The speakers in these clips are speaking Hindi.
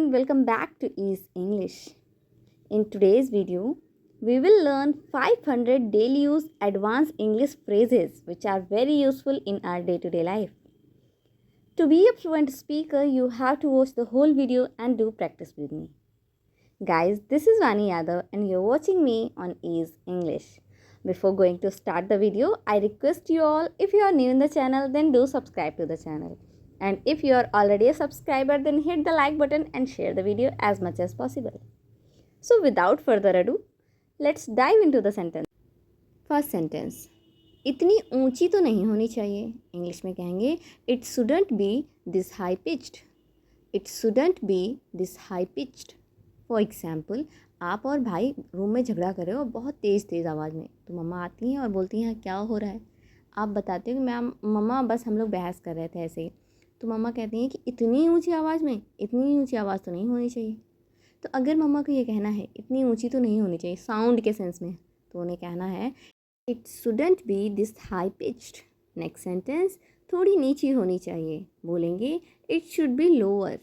everyone, welcome back to Ease English. In today's video, we will learn 500 daily use advanced English phrases which are very useful in our day-to-day life. To be a fluent speaker, you have to watch the whole video and do practice with me. Guys, this is Vani Yadav and you're watching me on Ease English. Before going to start the video, I request you all, if you are new in the channel, then do subscribe to the channel. And if you are already a subscriber, then hit the like button and share the video as much as possible. So without further ado, let's dive into the sentence. First sentence. इतनी ऊंची तो नहीं होनी चाहिए. इंग्लिश में कहेंगे it shouldn't be this high pitched. It shouldn't be this high pitched. For example, आप और भाई रूम में झगड़ा कर रहे हो बहुत तेज़ आवाज़ में, तो मम्मा आती हैं और बोलती हैं क्या हो रहा है. आप बताते हो कि मैम मम्मा बस हम लोग बहस कर रहे थे ऐसे ही. तो मम्मा कहती हैं कि इतनी ऊंची आवाज़ में, इतनी ऊंची आवाज़ तो नहीं होनी चाहिए. तो अगर मम्मा को ये कहना है इतनी ऊंची तो नहीं होनी चाहिए साउंड के सेंस में, तो उन्हें कहना है it shouldn't be this high pitched. Next sentence, थोड़ी नीची होनी चाहिए. बोलेंगे it should be lower.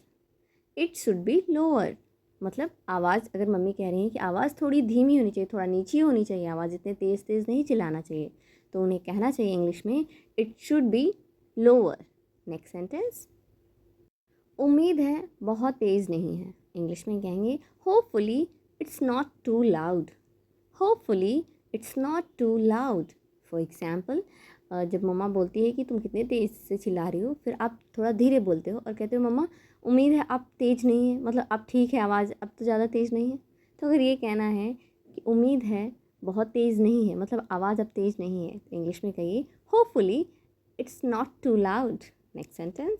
It should be lower मतलब आवाज़, अगर मम्मी कह रही हैं कि आवाज़ थोड़ी धीमी होनी चाहिए, थोड़ा नीची होनी चाहिए, आवाज़ इतने तेज़ नहीं चिल्लाना चाहिए, तो उन्हें कहना चाहिए इंग्लिश में it should be lower. Next sentence, उम्मीद है बहुत तेज़ नहीं है. इंग्लिश में कहेंगे hopefully it's not too loud. Hopefully it's not too loud. For example, जब मम्मा बोलती है कि तुम कितने तेज़ से चिल्ला रही हो, फिर आप थोड़ा धीरे बोलते हो और कहते हो मम्मा उम्मीद है अब तेज़ नहीं है, मतलब अब ठीक है आवाज़, अब तो ज़्यादा तेज़ नहीं है. तो अगर ये कहना है कि उम्मीद है बहुत तेज़ नहीं है, मतलब आवाज़ अब तेज़ नहीं है, तो इंग्लिश में कहिए hopefully it's not too loud. Next sentence,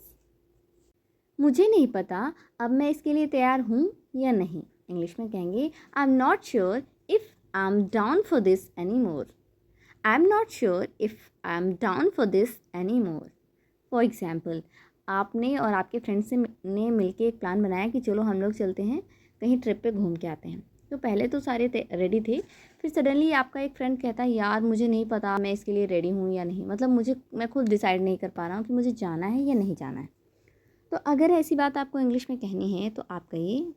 मुझे नहीं पता अब मैं इसके लिए तैयार हूँ या नहीं. इंग्लिश में कहेंगे I am not sure if I am down for this any more. I am not sure if I am down for this any more. For example, आपने और आपके फ्रेंड्स ने मिलके एक प्लान बनाया कि चलो हम लोग चलते हैं कहीं ट्रिप पे घूम के आते हैं. तो पहले तो सारे रेडी थे, फिर सडनली आपका एक फ्रेंड कहता है यार मुझे नहीं पता मैं इसके लिए रेडी हूँ या नहीं, मतलब मैं खुद डिसाइड नहीं कर पा रहा हूँ कि मुझे जाना है या नहीं जाना है. तो अगर ऐसी बात आपको इंग्लिश में कहनी है तो आप कहिए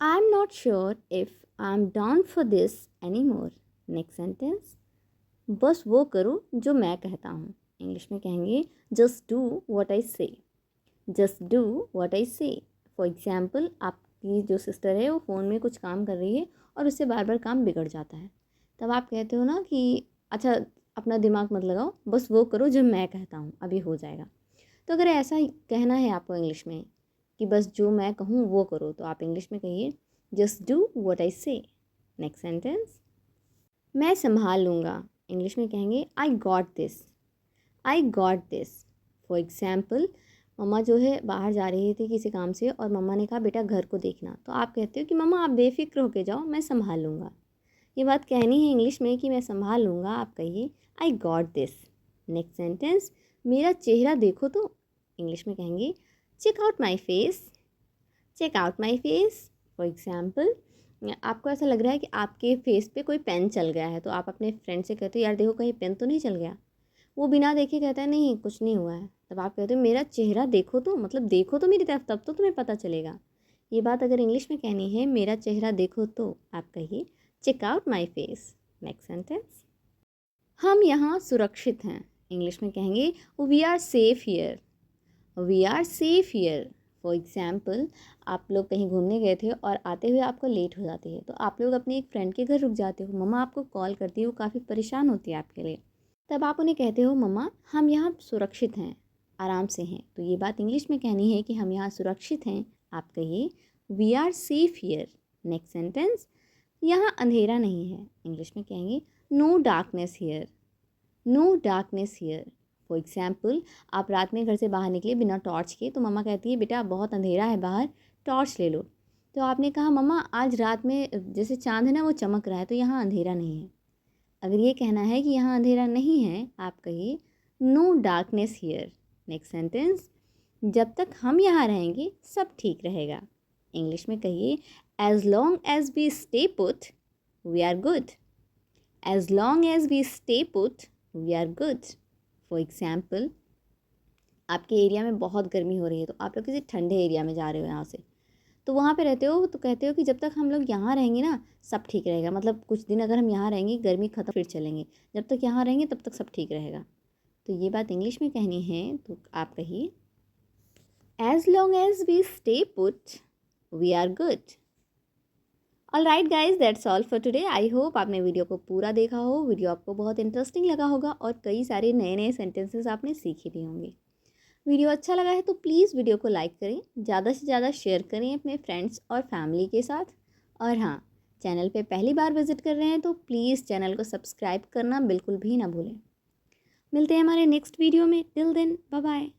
I am not sure if I am down for this any more. Next sentence, बस वो करो जो मैं कहता हूँ. इंग्लिश में कहेंगे जस्ट डू व्हाट आई से. जस्ट डू व्हाट आई से. फॉर एग्ज़ाम्पल, आपकी जो सिस्टर है वो फ़ोन में कुछ काम कर रही है और उससे बार बार काम बिगड़ जाता है, तब आप कहते हो ना कि अच्छा अपना दिमाग मत लगाओ, बस वो करो जो मैं कहता हूँ, अभी हो जाएगा. तो अगर ऐसा कहना है आपको इंग्लिश में कि बस जो मैं कहूँ वो करो, तो आप इंग्लिश में कहिए जस्ट डू व्हाट आई से. नेक्स्ट सेंटेंस, मैं संभाल लूँगा. इंग्लिश में कहेंगे I got this. I got this. For example, मम्मा जो है बाहर जा रही थी किसी काम से और मम्मा ने कहा बेटा घर को देखना, तो आप कहते हो कि मम्मा आप बेफिक्र होके जाओ, मैं संभाल लूँगा. ये बात कहनी है इंग्लिश में कि मैं संभाल लूँगा, आप कहिए I got this. Next sentence, मेरा चेहरा देखो तो. इंग्लिश में कहेंगे check out my face. Check out my face. For example, आपको ऐसा लग रहा है कि आपके फेस पे कोई पेन चल गया है, तो आप अपने फ्रेंड से कहते हो यार देखो कहीं पेन तो नहीं चल गया. वो बिना देखे कहता है नहीं कुछ नहीं हुआ है. तब आप कहते हो मेरा चेहरा देखो तो, मतलब देखो तो मेरी तरफ, तब तो तुम्हें पता चलेगा. ये बात अगर इंग्लिश में कहनी है मेरा चेहरा देखो तो आप कहिए check out my face. Next sentence, हम यहाँ सुरक्षित हैं. इंग्लिश में कहेंगे we are safe here. We are safe here. For example, आप लोग कहीं घूमने गए थे और आते हुए आपको लेट हो जाती है, तो आप लोग अपने एक फ्रेंड के घर रुक जाते हो. मम्मा आपको कॉल करती है, वो काफ़ी परेशान होती है आपके लिए. तब आप उन्हें कहते हो मम्मा हम यहाँ सुरक्षित हैं, आराम से हैं. तो ये बात इंग्लिश में कहनी है कि हम यहाँ सुरक्षित हैं, आप कहिए we are safe here. Next sentence, यहाँ अंधेरा नहीं है. इंग्लिश में कहेंगे no darkness here. No darkness here. For example, आप रात में घर से बाहर निकले बिना टॉर्च के, तो मम्मा कहती है बेटा बहुत अंधेरा है बाहर, टॉर्च ले लो. तो आपने कहा मम्मा आज रात में जैसे चाँद है ना वो चमक रहा है, तो यहाँ अंधेरा नहीं है. अगर ये कहना है कि यहाँ अंधेरा नहीं है, आप कहिए no darkness here. Next sentence, जब तक हम यहाँ रहेंगे सब ठीक रहेगा. इंग्लिश में कहिए as long as we stay put we are good. As long as we stay put we are good. For example, आपके एरिया में बहुत गर्मी हो रही है, तो आप लोग किसी ठंडे एरिया में जा रहे हो यहाँ से, तो वहाँ पे रहते हो तो कहते हो कि जब तक हम लोग यहाँ रहेंगे ना सब ठीक रहेगा, मतलब कुछ दिन अगर हम यहाँ रहेंगे, गर्मी ख़त्म फिर चलेंगे, जब तक यहाँ रहेंगे तब तक सब ठीक रहेगा। तो ये बात इंग्लिश में कहनी है तो आप कहिए, as long as we stay put we are good. All right guys, that's all for today. I hope आपने वीडियो को पूरा देखा हो, वीडियो आपको बहुत इंटरेस्टिंग लगा होगा और कई सारे नए नए सेंटेंसेस आपने सीखे भी होंगे। वीडियो अच्छा लगा है तो प्लीज़ वीडियो को लाइक करें, ज़्यादा से ज़्यादा शेयर करें अपने फ्रेंड्स और फैमिली के साथ। और हाँ, चैनल पे पहली बार विजिट कर रहे हैं तो प्लीज़ चैनल को सब्सक्राइब करना बिल्कुल भी ना भूलें। मिलते हैं हमारे नेक्स्ट वीडियो में। Till then bye bye.